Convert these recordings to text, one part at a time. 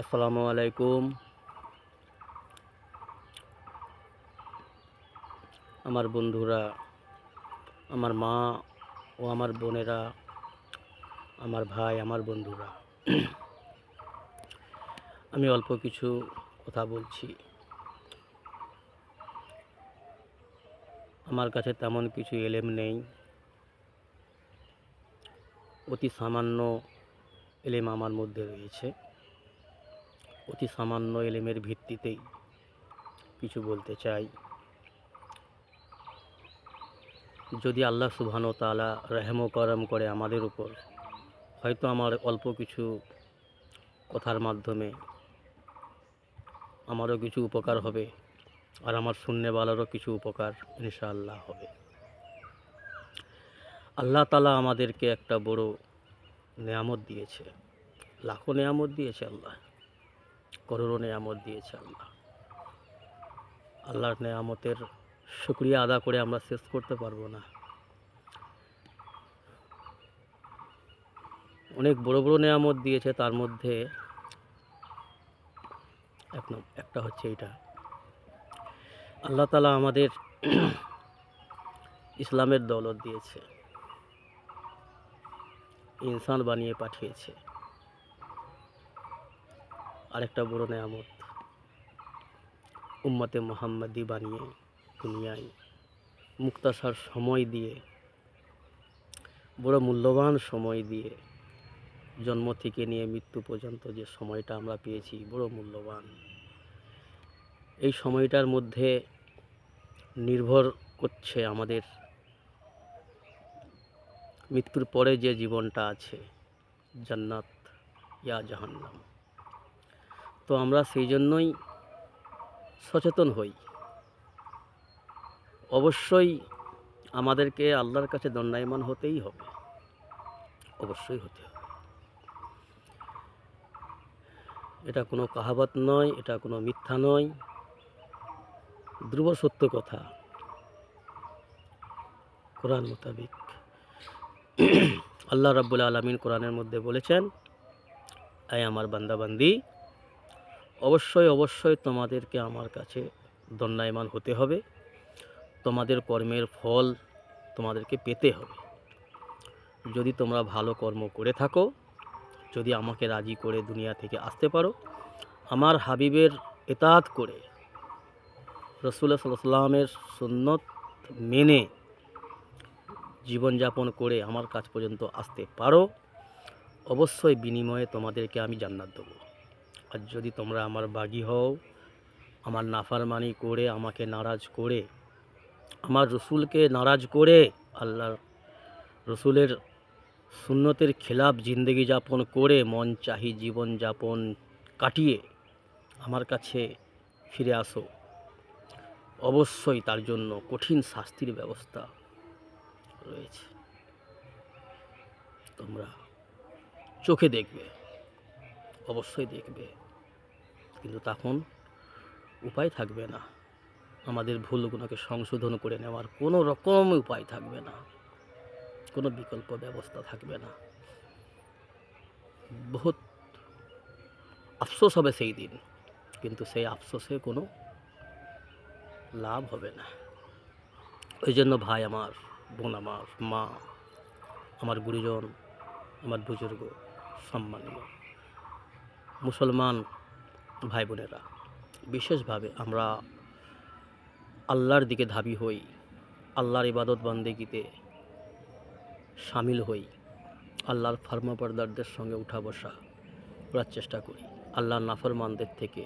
আসসালামু আলাইকুম। আমার বন্ধুরা, আমার মা ও আমার বোনেরা, আমার ভাই, আমার বন্ধুরা, আমি অল্প কিছু কথা বলছি। আমার কাছে তেমন কিছু এলেম নেই। অতি সামান্য এলেম আমার মধ্যে রয়েছে। অতি সামান্য এলেমের ভিত্তিতেই কিছু বলতে চাই। যদি আল্লাহ সুবহানাহু ওয়া তাআলা রহম ও করম করে আমাদের উপর, হয়তো আমার অল্প কিছু কথার মাধ্যমে আমারও কিছু উপকার হবে, আর আমার শুননেওয়ালারও কিছু উপকার ইনশাআল্লাহ হবে। আল্লাহ তাআলা আমাদেরকে একটা বড় নেয়ামত দিয়েছে। লাখো নেয়ামত দিয়েছে আল্লাহ, করোড়ো নেয়ামত দিয়েছে আল্লাহ। আল্লাহর নেয়ামতের শুকরিয়া আদা করে আমরা শেষ করতে পারবো না। অনেক বড় বড় নেয়ামত দিয়েছে, তার মধ্যে একটা হচ্ছে এইটা, আল্লাহ তাআলা আমাদের ইসলামের দৌলত দিয়েছে, ইনসান বানিয়ে পাঠিয়েছে। আরেকটা বড় নেয়ামত, উম্মতে মুহাম্মাদি বানিয়ে দুনিয়ায় মুক্তাসার সময় দিয়ে, বড় মূল্যবান সময় দিয়ে, জন্ম থেকে নিয়ে মৃত্যু পর্যন্ত যে সময়টা আমরা পেয়েছি বড় মূল্যবান। এই সময়টার মধ্যে নির্ভর করছে আমাদের মৃত্যুর পরে যে জীবনটা আছে, জান্নাত ইয়া জাহান্নাম। তো আমরা সেই জন্যই সচেতন হই। অবশ্যই আমাদেরকে আল্লাহর কাছে দণ্ডায়মান হতেই হবে, অবশ্যই হতে হবে। এটা কোনো কাহাবাত নয়, এটা কোনো মিথ্যা নয়, ধ্রুব সত্য কথা। কোরআন মোতাবিক আল্লাহ রাব্বুল আলামিন কোরআনের মধ্যে বলেছেন, আয় আমার বান্দাবান্দি, অবশ্যই অবশ্যই তোমাদেরকে আমার কাছে দণ্ডায়মান হতে হবে, তোমাদের কর্মের ফল তোমাদেরকে পেতে হবে। যদি তোমরা ভালো কর্ম করে থাকো, যদি আমাকে রাজি করে দুনিয়া থেকে আসতে পারো, আমার হাবিবের ইতাআত করে, রাসূলুল্লাহ সাল্লাল্লাহু আলাইহি ওয়াসাল্লামের সুন্নত মেনে জীবনযাপন করে আমার কাছ পর্যন্ত আসতে পারো, অবশ্যই বিনিময়ে তোমাদেরকে আমি জান্নাত দেবো। আর যদি তোমরা আমার বাগী হও, আমার নাফরমানি করে, আমাকে নারাজ করে, আমার রসুলকে নারাজ করে, আল্লাহর রসুলের সুন্নতের খেলাফ জিন্দেগি যাপন করে, মন চাহি জীবনযাপন কাটিয়ে আমার কাছে ফিরে আসো, অবশ্যই তার জন্য কঠিন শাস্তির ব্যবস্থা রয়েছে। তোমরা চোখে দেখবে, অবশ্যই দেখবে, কিন্তু তখন উপায় থাকবে না। আমাদের ভুলগুলোকে সংশোধন করে নেওয়ার কোনো রকম উপায় থাকবে না, কোনো বিকল্প ব্যবস্থা থাকবে না। বহুত আফসোস হবে সেই দিন, কিন্তু সেই আফসোসে কোনো লাভ হবে না। ওই জন্য ভাই আমার, বোন আমার, মা আমার, গুরুজন আমার, বুজুর্গ, সম্মানীয় মুসলমান ভাই বোনেরা, বিশেষভাবে আমরা আল্লাহর দিকে ধাবি হই, আল্লাহর ইবাদত বান্দেগিতে শামিল হই, আল্লাহর ফরমাবরদারদের সঙ্গে উঠা বসা করার চেষ্টা করি, আল্লাহর নাফরমানদের থেকে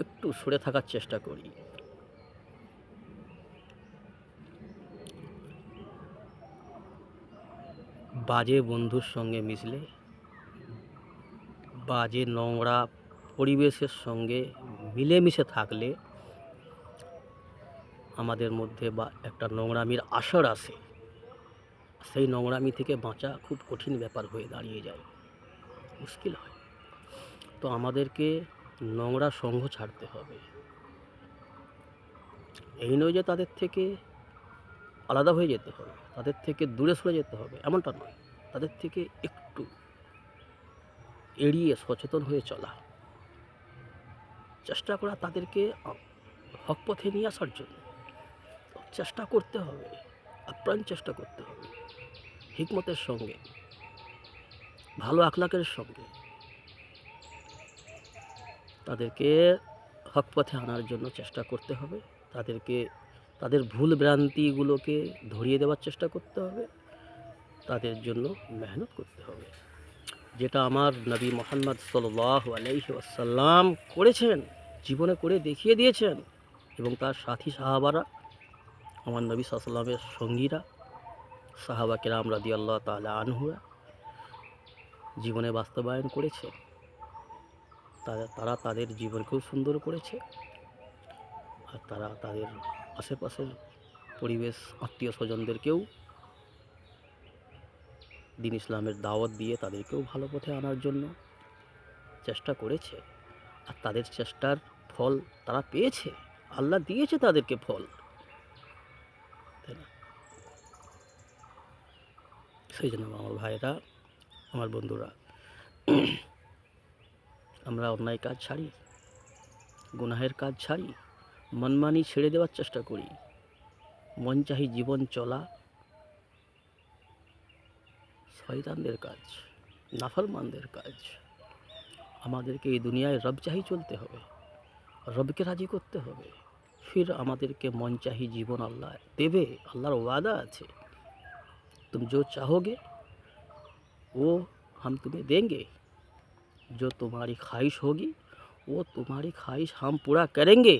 একটু সরে থাকার চেষ্টা করি। বাজে বন্ধুর সঙ্গে মিশলে, বাজে নোংরা পরিবেশের সঙ্গে মিলেমিশে থাকলে আমাদের মধ্যে বা একটা নোংরামির আসর আসে। সেই নোংরামি থেকে বাঁচা খুব কঠিন ব্যাপার হয়ে দাঁড়িয়ে যায়, মুশকিল হয়। তো আমাদেরকে নোংরা সঙ্গ ছাড়তে হবে। এই নয় যে তাদের থেকে আলাদা হয়ে যেতে হবে, তাদের থেকে দূরে সরে যেতে হবে, এমনটা নয়। তাদের থেকে একটু এড়িয়ে সচেতন হয়ে চলা, চেষ্টা করা তাদেরকে হক পথে নিয়ে আসার জন্য। চেষ্টা করতে হবে, আপ্রাণ চেষ্টা করতে হবে, হিকমতের সঙ্গে, ভালো আখলাকের সঙ্গে তাদেরকে হক পথে আনার জন্য চেষ্টা করতে হবে। তাদেরকে তাদের ভুল ভ্রান্তিগুলোকে ধরিয়ে দেওয়ার চেষ্টা করতে হবে, তাদের জন্য মেহনত করতে হবে, যেটা আমার নবী মুহাম্মদ সাল্লাল্লাহু আলাইহি ওয়াসাল্লাম করেছেন, জীবনে করে দেখিয়ে দিয়েছেন। এবং তার সাথী সাহাবারা, আমার নবী সাল্লাল্লাহু আলাইহি ওয়াসাল্লামের সঙ্গীরা, সাহাবা কেরাম রাদিয়াল্লাহু তাআলা আনহুরা জীবনে বাস্তবায়ন করেছে। তারা তাদের জীবনকেও সুন্দর করেছে, আর তারা তাদের আশেপাশের পরিবেশ, আত্মীয় স্বজনদেরকেও দিন ইসলামের দাওয়াত দিয়ে তাদেরকেও ভালো পথে আনার জন্য চেষ্টা করেছে। আর তাদের চেষ্টার ফল তারা পেয়েছে, আল্লাহ দিয়েছে তাদেরকে ফল, তাই না? সেই জন্য আমার ভাইরা, আমার বন্ধুরা, আমরা অন্যায় কাজ ছাড়ি, গুনাহের কাজ ছাড়ি, মনমানি ছেড়ে দেওয়ার চেষ্টা করি। মন চাহি জীবন চলা শয়তানদের কাজ, নাফরমানদের কাজ। আমাদেরকে এই দুনিয়ায় রব চাহি চলতে হবে, রবকে রাজি করতে হবে, ফির আমাদেরকে মন চাহি জীবন আল্লাহ দেবে। আল্লাহর ওয়াদা আছে, तुम जो चाहोगे वो हम तुम्हें देंगे, जो तुम्हारी ख्वाहिश होगी वो तुम्हारी ख्वाहिश हम पूरा करेंगे।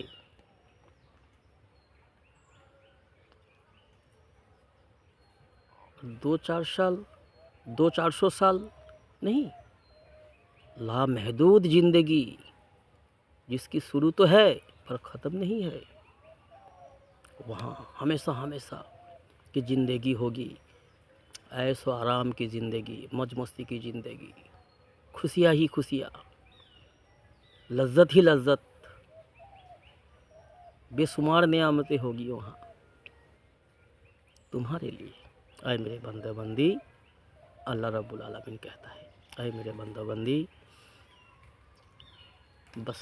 दो चार सौ साल नहीं, लामहदूद ज़िंदगी जिसकी शुरू तो है पर ख़त्म नहीं है, वहाँ हमेशा हमेशा की ज़िंदगी होगी, ऐशो आराम की ज़िंदगी, मौज मस्ती की ज़िंदगी, खुशियाँ ही खुशियाँ, लज्जत ही लज्जत, बेशुमार नेमतें होगी वहाँ तुम्हारे लिए। ऐ मेरे बंदे बंदी, अल्लाह रब्बुल आलमीन कहता है, ऐ मेरे बंदे बंदी, बस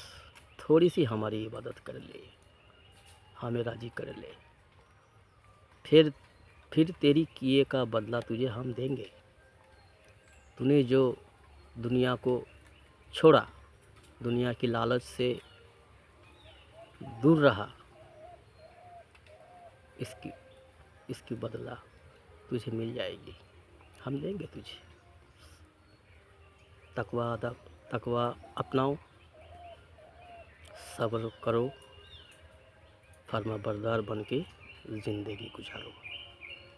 थोड़ी सी हमारी इबादत कर ले, हमें राज़ी कर ले, फिर तेरी किए का बदला तुझे हम देंगे। तूने जो दुनिया को छोड़ा, दुनिया की लालच से दूर रहा, इसकी बदला तुझे मिल जाएगी, हम देंगे तुझे। तकवा अपनाओ, सब्र करो, फर्मा बरदार बन के ज़िंदगी गुजारो।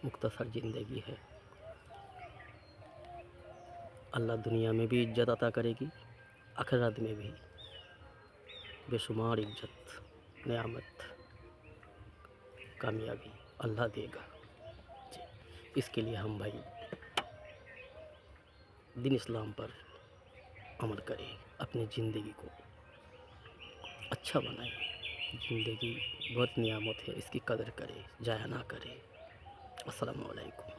मुख्तसर ज़िंदगी है, अल्लाह दुनिया में भी इज्जत अता करेगी, आखिरत में भी बेशुमार इज्जत, नेमत, कामयाबी अल्लाह देगा। इसके लिए हम भाई दीन इस्लाम पर अमल करें, अपनी ज़िंदगी को अच्छा बनाएं। ज़िंदगी बहुत नियामत है, इसकी कदर करें, ज़ाया ना करें। अस्सलामु अलैकुम।